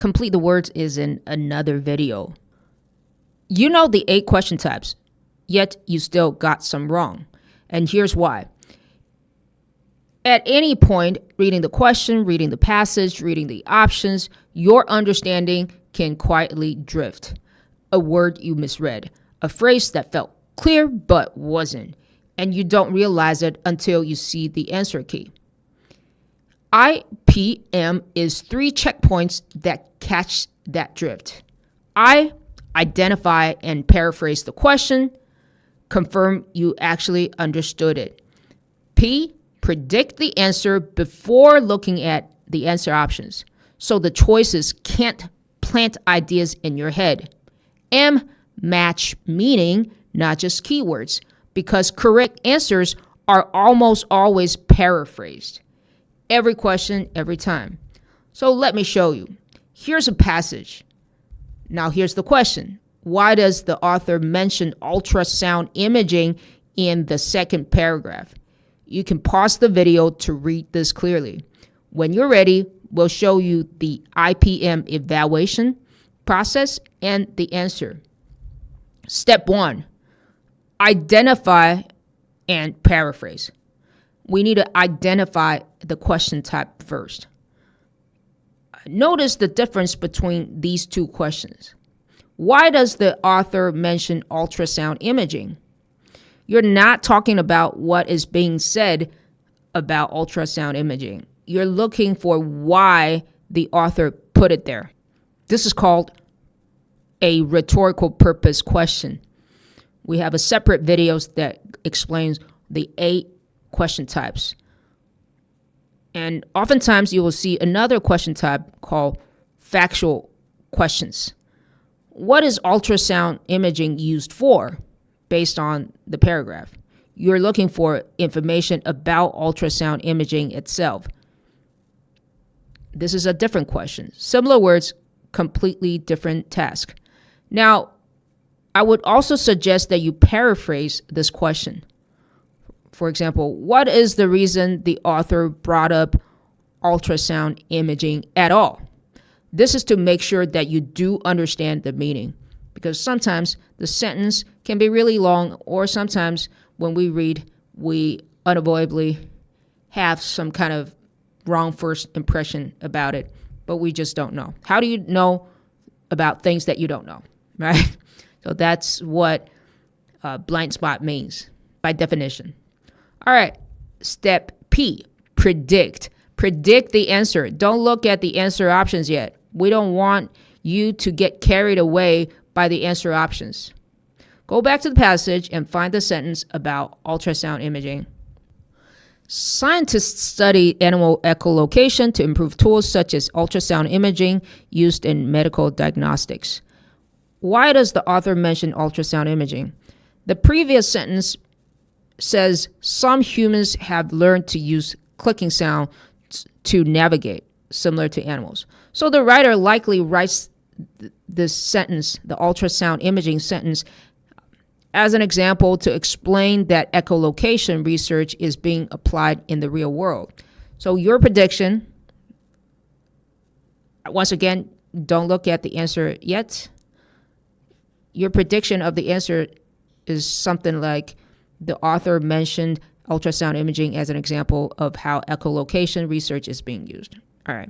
Complete the words is in another video. You know the 8 question types, yet you still got some wrong. And here's why. At any point, reading the question, reading the passage, reading the options, your understanding can quietly drift. A word you misread, a phrase that felt clear but wasn't, and you don't realize it until you see the answer key. IPM is 3 checkpoints that catch that drift. I, identify and paraphrase the question, confirm you actually understood it. P, predict the answer before looking at the answer options, so the choices can't plant ideas in your head. M, match meaning, not just keywords, because correct answers are almost always paraphrased. Every question, every time. So let me show you. Here's a passage. Now here's the question. Why does the author mention ultrasound imaging in the second paragraph? You can pause the video to read this clearly. When you're ready, we'll show you the IPM evaluation process and the answer. Step 1, identify and paraphrase. We need to identify the question type first. Notice the difference between these 2 questions. Why does the author mention ultrasound imaging? You're not talking about what is being said about ultrasound imaging. You're looking for why the author put it there. This is called a rhetorical purpose question. We have a separate video that explains the 8 question types. And oftentimes you will see another question type called factual questions. What is ultrasound imaging used for? Based on the paragraph, you're looking for information about ultrasound imaging itself. This is a different question. Similar words, completely different task. Now, I would also suggest that you paraphrase this question. For example, what is the reason the author brought up ultrasound imaging at all? This is to make sure that you do understand the meaning, because sometimes the sentence can be really long, or sometimes when we read, we unavoidably have some kind of wrong first impression about it, but we just don't know. How do you know about things that you don't know, right? So that's what blind spot means by definition. All right, step P, predict. Predict the answer. Don't look at the answer options yet. We don't want you to get carried away by the answer options. Go back to the passage and find the sentence about ultrasound imaging. Scientists study animal echolocation to improve tools such as ultrasound imaging used in medical diagnostics. Why does the author mention ultrasound imaging? The previous sentence says some humans have learned to use clicking sound to navigate, similar to animals. So the writer likely writes this sentence, the ultrasound imaging sentence, as an example to explain that echolocation research is being applied in the real world. So your prediction, once again, don't look at the answer yet. Your prediction of the answer is something like the author mentioned ultrasound imaging as an example of how echolocation research is being used. All right.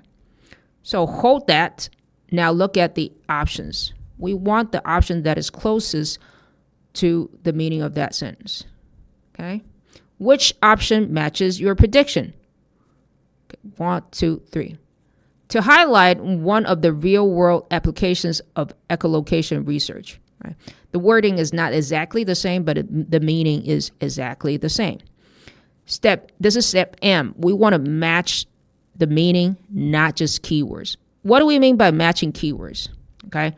So hold that. Now look at the options. We want the option that is closest to the meaning of that sentence. Okay? Which option matches your prediction? Okay, 1, 2, 3. To highlight one of the real-world applications of echolocation research. Right? The wording is not exactly the same, but the meaning is exactly the same. This is step M. We want to match the meaning, not just keywords. What do we mean by matching keywords? Okay,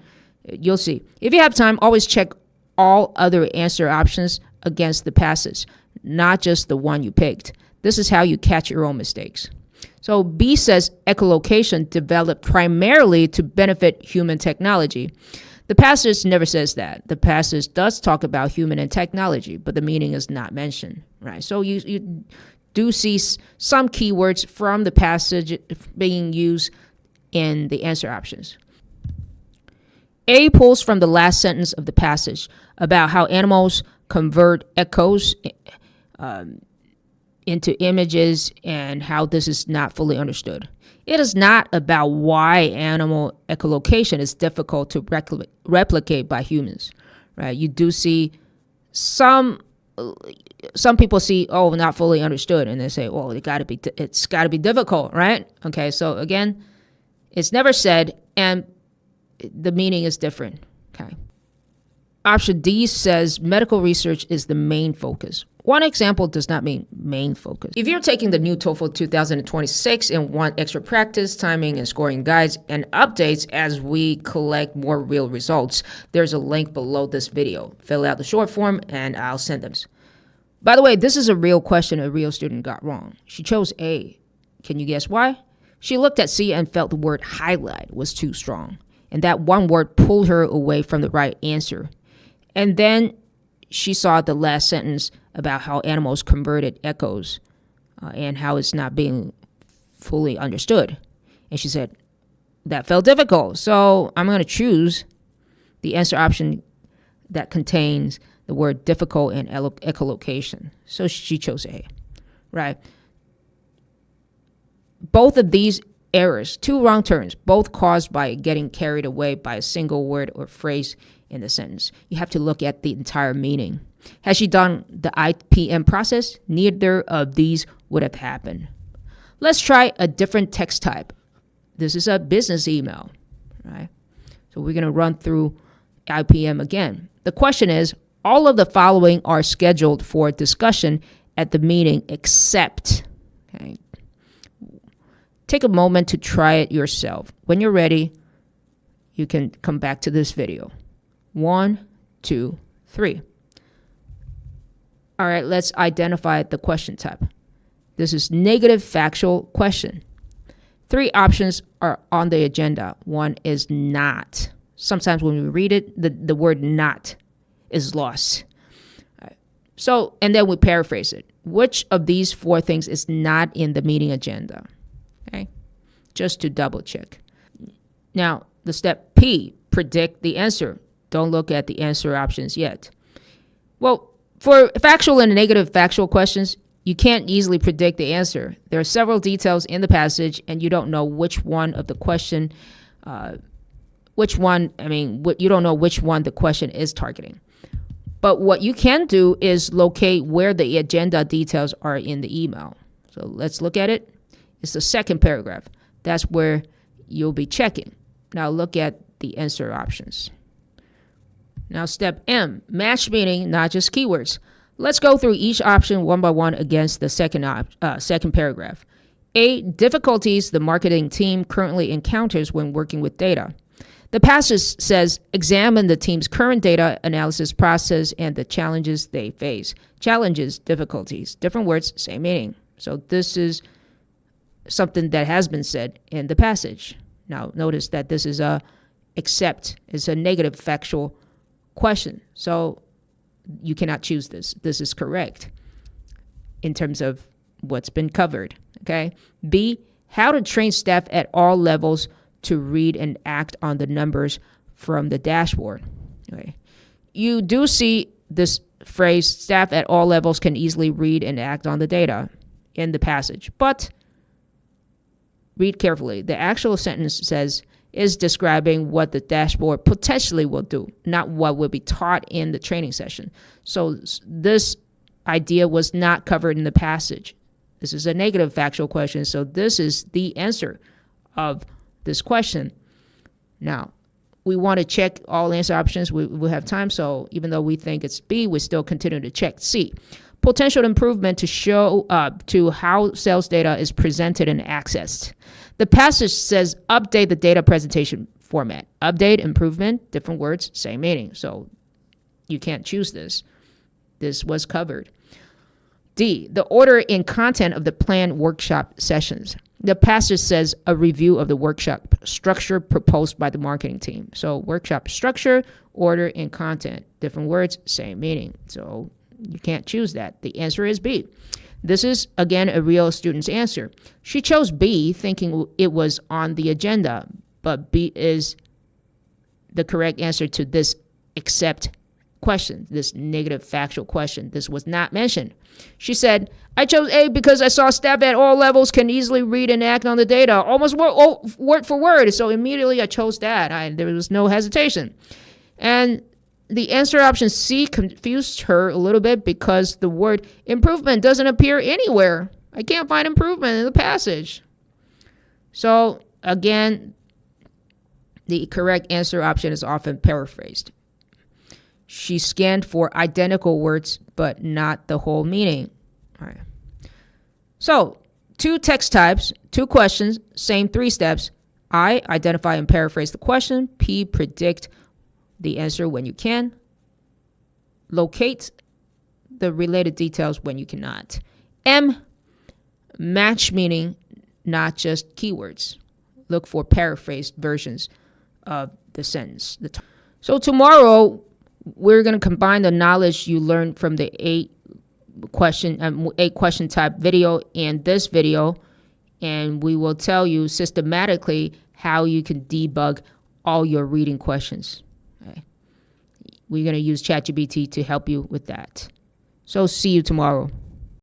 you'll see. If you have time, always check all other answer options against the passage, not just the one you picked. This is how you catch your own mistakes. So B says echolocation developed primarily to benefit human technology. The passage never says that. The passage does talk about human and technology, but the meaning is not mentioned, right? So you do see some keywords from the passage being used in the answer options. A pulls from the last sentence of the passage about how animals convert echoes into images and how this is not fully understood. It is not about why animal echolocation is difficult to replicate by humans, right? You do see some people see, oh, not fully understood, and they say, well, it's got to be difficult, right? Okay, so again, it's never said, and the meaning is different. Okay. Option D says medical research is the main focus. One example does not mean main focus. If you're taking the new TOEFL 2026 and want extra practice, timing, and scoring guides and updates as we collect more real results, there's a link below this video. Fill out the short form and I'll send them. By the way, this is a real question a real student got wrong. She chose A. Can you guess why? She looked at C and felt the word highlight was too strong, and that one word pulled her away from the right answer. And then she saw the last sentence about how animals converted echoes and how it's not being fully understood. And she said, that felt difficult. So I'm going to choose the answer option that contains the word difficult and echolocation. So she chose A, right? Both of these errors, two wrong turns, both caused by getting carried away by a single word or phrase in the sentence. You have to look at the entire meaning. Had she done the IPM process, neither of these would have happened. Let's try a different text type. This is a business email, right? So we're going to run through IPM again. The question is, all of the following are scheduled for discussion at the meeting except, okay? Take a moment to try it yourself. When you're ready, you can come back to this video. 1, 2, 3. All right, let's identify the question type. This is negative factual question. 3 options are on the agenda. 1 is not. Sometimes when we read it, the word not is lost. All right. So, and then we paraphrase it. Which of these 4 things is not in the meeting agenda? Okay, just to double check. Now, the step P, predict the answer. Don't look at the answer options yet. Well, for factual and negative factual questions, you can't easily predict the answer. There are several details in the passage, and you don't know which one of the question, you don't know which one the question is targeting. But what you can do is locate where the agenda details are in the email. So let's look at it. It's the second paragraph. That's where you'll be checking. Now look at the answer options. Now step M, match meaning, not just keywords. Let's go through each option one by one against the second paragraph. A, difficulties the marketing team currently encounters when working with data. The passage says, examine the team's current data analysis process and the challenges they face. Challenges, difficulties, different words, same meaning. So this is something that has been said in the passage. Now notice that this is it's a negative factual question. So you cannot choose this. This is correct in terms of what's been covered. Okay. B, how to train staff at all levels to read and act on the numbers from the dashboard. Okay. You do see this phrase, staff at all levels can easily read and act on the data in the passage, but read carefully. The actual sentence says, is describing what the dashboard potentially will do, not what will be taught in the training session. So this idea was not covered in the passage. This is a negative factual question, so this is the answer of this question. Now, we want to check all answer options. We have time, so even though we think it's B, we still continue to check C. Potential improvement to show to how sales data is presented and accessed. The passage says update the data presentation format. Update, improvement, different words, same meaning. So you can't choose this. This was covered. D, the order and content of the planned workshop sessions. The passage says a review of the workshop structure proposed by the marketing team. So workshop structure, order, and content, different words, same meaning. So you can't choose that. The answer is B. This is, again, a real student's answer. She chose B thinking it was on the agenda, but B is the correct answer to this except question, this negative factual question. This was not mentioned. She said, I chose A because I saw staff at all levels can easily read and act on the data, almost word for word. So immediately I chose that. There was no hesitation. And the answer option C confused her a little bit because the word improvement doesn't appear anywhere. I can't find improvement in the passage. So again, the correct answer option is often paraphrased. She scanned for identical words, but not the whole meaning. All right. So 2 text types, 2 questions, same 3 steps. I, identify and paraphrase the question. P, predict the answer when you can. Locate the related details when you cannot. M, match meaning, not just keywords. Look for paraphrased versions of the sentence. So tomorrow, we're going to combine the knowledge you learned from the 8 question type video and this video, and we will tell you systematically how you can debug all your reading questions. Okay. We're going to use ChatGPT to help you with that. So see you tomorrow.